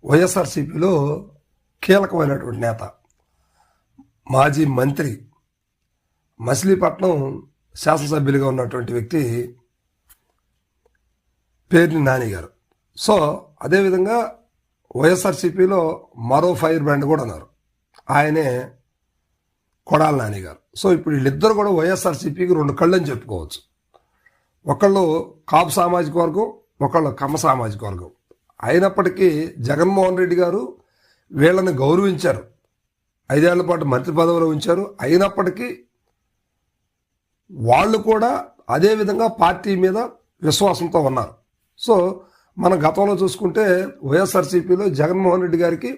వైఎస్ఆర్సీపీలో కీలకమైనటువంటి నేత, మాజీ మంత్రి, మచిలీపట్నం శాసనసభ్యులుగా ఉన్నటువంటి వ్యక్తి పేర్ని నాని గారు. సో అదేవిధంగా వైఎస్ఆర్సీపీలో మరో ఫైర్ బ్రాండ్ కూడా ఉన్నారు, ఆయనే కొడాల నాని గారు. సో ఇప్పుడు వీళ్ళిద్దరు కూడా వైఎస్ఆర్సీపీకి రెండు కళ్ళని చెప్పుకోవచ్చు. ఒకళ్ళు కాపు సామాజిక వర్గం, ఒకళ్ళు కమ్మ సామాజిక వర్గం. అయినప్పటికీ జగన్మోహన్ రెడ్డి గారు వీళ్ళని గౌరవించారు, 5 ఏళ్ల పాటు మంత్రి పదవిలో ఉంచారు. అయినప్పటికీ వాళ్ళు కూడా అదేవిధంగా పార్టీ మీద విశ్వాసంతో ఉన్నారు. సో మన గతంలో చూసుకుంటే వైఎస్ఆర్సీపీలో జగన్మోహన్ రెడ్డి గారికి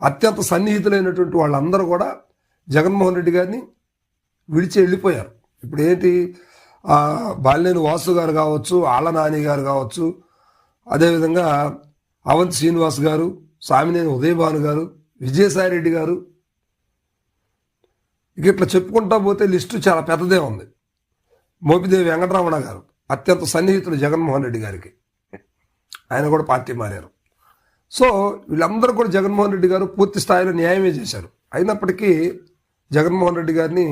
అత్యంత సన్నిహితులైనటువంటి వాళ్ళందరూ కూడా జగన్మోహన్ రెడ్డి గారిని విడిచి వెళ్ళిపోయారు. ఇప్పుడు ఏంటి, బాలినేని వాసు గారు కావచ్చు, ఆళ్ళ నాని గారు కావచ్చు, అదేవిధంగా అవంతి శ్రీనివాస్ గారు, సామినేని ఉదయభాను గారు, విజయసాయిరెడ్డి గారు, ఇట్లా చెప్పుకుంటా పోతే లిస్టు చాలా పెద్దదే ఉంది. మోపిదేవి వెంకటరమణ గారు అత్యంత సన్నిహితులు జగన్మోహన్ రెడ్డి గారికి, ఆయన కూడా పార్టీ మారారు. సో వీళ్ళందరూ కూడా జగన్మోహన్ రెడ్డి గారు పూర్తి స్థాయిలో న్యాయమే చేశారు. అయినప్పటికీ జగన్మోహన్ రెడ్డి గారిని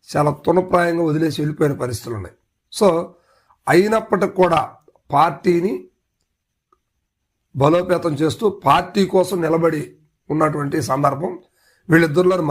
చాలా తునప్రాయంగా వదిలేసి వెళ్ళిపోయిన పరిస్థితులు ఉన్నాయి. సో అయినప్పటికి కూడా పార్టీని బలోపేతం చేస్తూ పార్టీ కోసం నిలబడి ఉన్నటువంటి సందర్భం వీళ్ళిద్దరిలో మనం